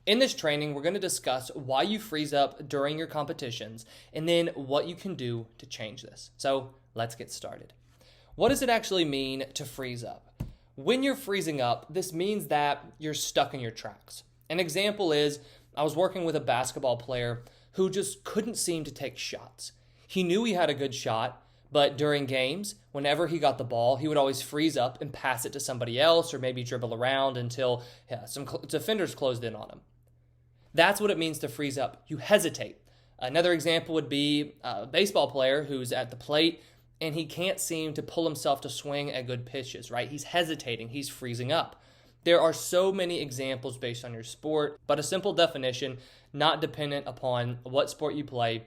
In this training, we're going to discuss why you freeze up during your competitions and then what you can do to change this. So let's get started. What does it actually mean to freeze up? When you're freezing up, this means that you're stuck in your tracks. An example is I was working with a basketball player who just couldn't seem to take shots. He knew he had a good shot, but during games, whenever he got the ball, he would always freeze up and pass it to somebody else or maybe dribble around until some defenders closed in on him. That's what it means to freeze up. You hesitate. Another example would be a baseball player who's at the plate and he can't seem to pull himself to swing at good pitches, right? He's hesitating. He's freezing up. There are so many examples based on your sport, but a simple definition, not dependent upon what sport you play,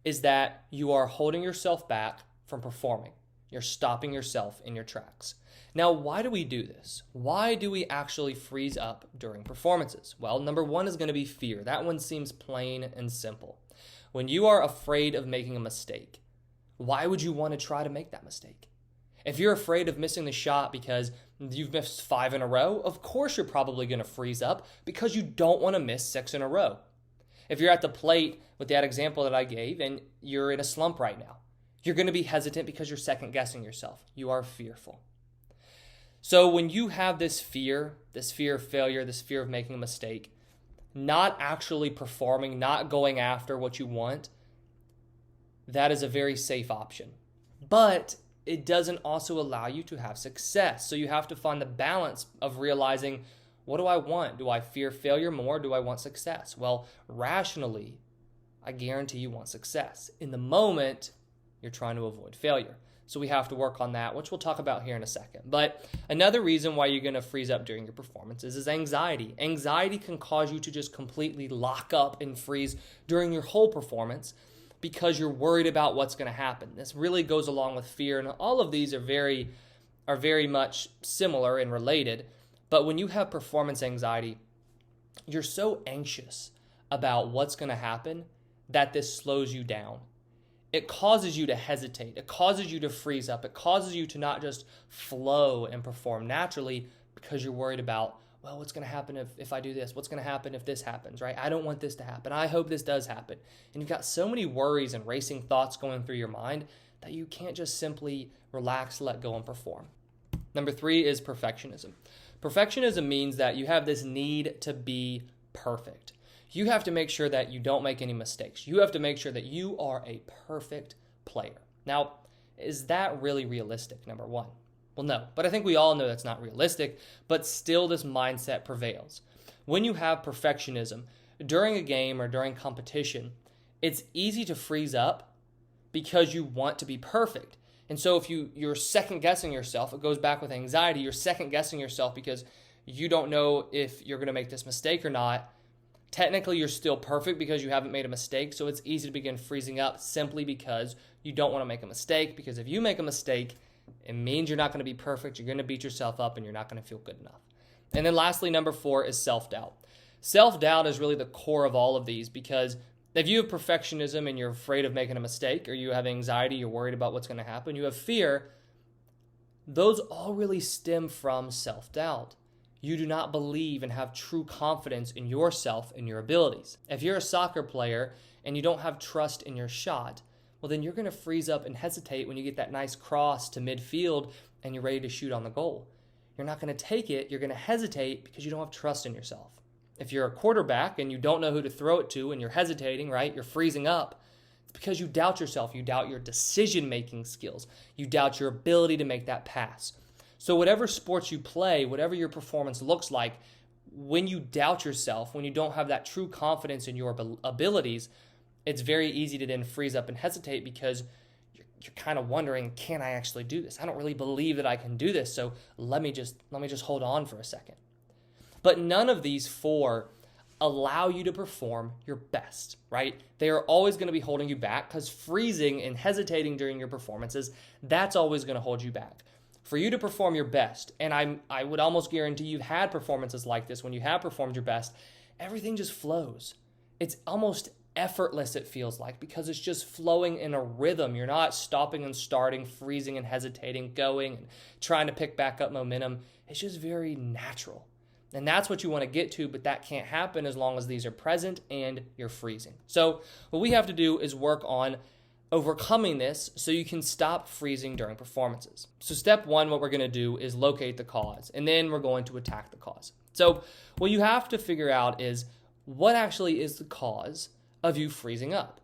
is that you are holding yourself back from performing. You're stopping yourself in your tracks. Now, why do we do this? Why do we actually freeze up during performances? Well, number one is going to be fear. That one seems plain and simple. When you are afraid of making a mistake, why would you want to try to make that mistake? If you're afraid of missing the shot because you've missed 5 in a row, of course you're probably going to freeze up because you don't want to miss 6 in a row. If you're at the plate with that example that I gave and you're in a slump right now, you're going to be hesitant because you're second guessing yourself. You are fearful. So when you have this fear of failure, this fear of making a mistake, not actually performing, not going after what you want, that is a very safe option. But it doesn't also allow you to have success. So you have to find the balance of realizing, what do I want? Do I fear failure more? Do I want success? Well, rationally, I guarantee you want success. In the moment, you're trying to avoid failure. So we have to work on that, which we'll talk about here in a second. But another reason why you're going to freeze up during your performances is anxiety. Anxiety can cause you to just completely lock up and freeze during your whole performance because you're worried about what's going to happen. This really goes along with fear, and all of these are very much similar and related. But when you have performance anxiety, you're so anxious about what's going to happen that this slows you down. It causes you to hesitate. It causes you to freeze up. It causes you to not just flow and perform naturally because you're worried about, well, what's going to happen if I do this? What's going to happen if this happens, right? I don't want this to happen. I hope this does happen. And you've got so many worries and racing thoughts going through your mind that you can't just simply relax, let go, and perform. Number 3 is perfectionism. Perfectionism means that you have this need to be perfect. You have to make sure that you don't make any mistakes. You have to make sure that you are a perfect player. Now, is that really realistic, number one? Well, no, but I think we all know that's not realistic, but still this mindset prevails. When you have perfectionism during a game or during competition, it's easy to freeze up because you want to be perfect. And so if you're second guessing yourself, it goes back with anxiety, you're second guessing yourself because you don't know if you're going to make this mistake or not. Technically, you're still perfect because you haven't made a mistake, so it's easy to begin freezing up simply because you don't want to make a mistake, because if you make a mistake, it means you're not going to be perfect, you're going to beat yourself up, and you're not going to feel good enough. And then lastly, number 4 is self-doubt. Self-doubt is really the core of all of these, because if you have perfectionism and you're afraid of making a mistake, or you have anxiety, you're worried about what's going to happen, you have fear, those all really stem from self-doubt. You do not believe and have true confidence in yourself and your abilities. If you're a soccer player and you don't have trust in your shot, well, then you're going to freeze up and hesitate when you get that nice cross to midfield and you're ready to shoot on the goal. You're not going to take it. You're going to hesitate because you don't have trust in yourself. If you're a quarterback and you don't know who to throw it to and you're hesitating, right? You're freezing up. It's because you doubt yourself. You doubt your decision-making skills. You doubt your ability to make that pass. So whatever sports you play, whatever your performance looks like, when you doubt yourself, when you don't have that true confidence in your abilities, it's very easy to then freeze up and hesitate because you're kind of wondering, can I actually do this? I don't really believe that I can do this, so let me just hold on for a second. But none of these 4 allow you to perform your best, right? They are always going to be holding you back because freezing and hesitating during your performances, that's always going to hold you back. For you to perform your best, and I would almost guarantee you've had performances like this, when you have performed your best, everything just flows. It's almost effortless, it feels like, because it's just flowing in a rhythm. You're not stopping and starting, freezing and hesitating, going and trying to pick back up momentum. It's just very natural. And that's what you want to get to, but that can't happen as long as these are present and you're freezing. So what we have to do is work on overcoming this so you can stop freezing during performances. So step one, what we're going to do is locate the cause, and then we're going to attack the cause. So what you have to figure out is what actually is the cause of you freezing up.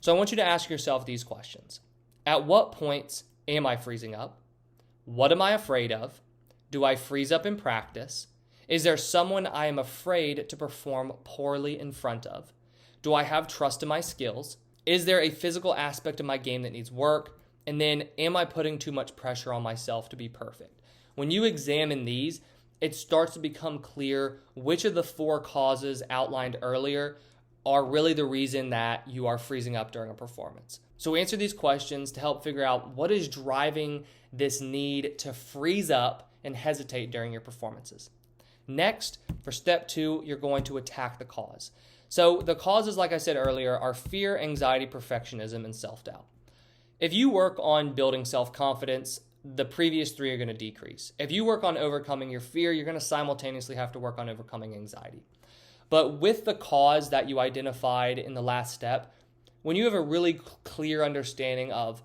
So I want you to ask yourself these questions. At what points am I freezing up? What am I afraid of? Do I freeze up in practice? Is there someone I am afraid to perform poorly in front of? Do I have trust in my skills? Is there a physical aspect of my game that needs work? And then, am I putting too much pressure on myself to be perfect? When you examine these, it starts to become clear which of the 4 causes outlined earlier are really the reason that you are freezing up during a performance. So answer these questions to help figure out what is driving this need to freeze up and hesitate during your performances. Next, for step 2, you're going to attack the cause. So the causes, like I said earlier, are fear, anxiety, perfectionism, and self-doubt. If you work on building self-confidence, the previous 3 are going to decrease. If you work on overcoming your fear, you're going to simultaneously have to work on overcoming anxiety. But with the cause that you identified in the last step, when you have a really clear understanding of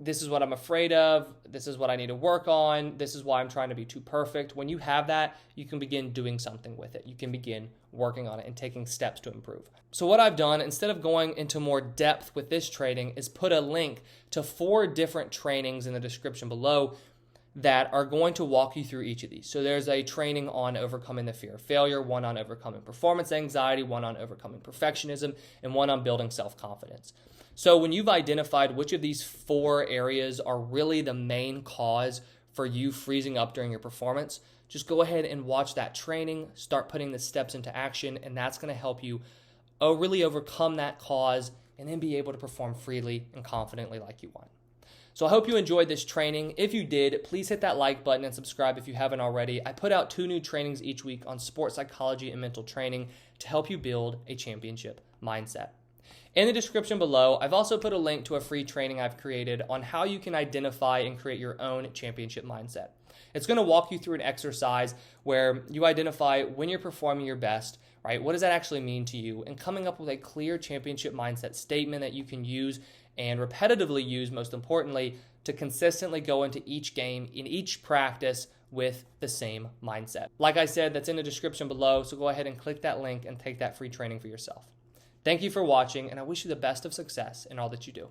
this is what I'm afraid of, this is what I need to work on, this is why I'm trying to be too perfect, when you have that, you can begin doing something with it. You can begin working on it and taking steps to improve. So what I've done, instead of going into more depth with this training, is put a link to 4 different trainings in the description below that are going to walk you through each of these. So there's a training on overcoming the fear of failure, one on overcoming performance anxiety, one on overcoming perfectionism, and one on building self-confidence. So when you've identified which of these 4 areas are really the main cause for you freezing up during your performance, just go ahead and watch that training, start putting the steps into action, and that's going to help you really overcome that cause and then be able to perform freely and confidently like you want. So I hope you enjoyed this training. If you did, please hit that like button and subscribe if you haven't already. I put out 2 new trainings each week on sports psychology and mental training to help you build a championship mindset. In the description below, I've also put a link to a free training I've created on how you can identify and create your own championship mindset. It's going to walk you through an exercise where you identify when you're performing your best, right? What does that actually mean to you? And coming up with a clear championship mindset statement that you can use and repetitively use, most importantly, to consistently go into each game, in each practice, with the same mindset. Like I said, that's in the description below, so go ahead and click that link and take that free training for yourself. Thank you for watching, and I wish you the best of success in all that you do.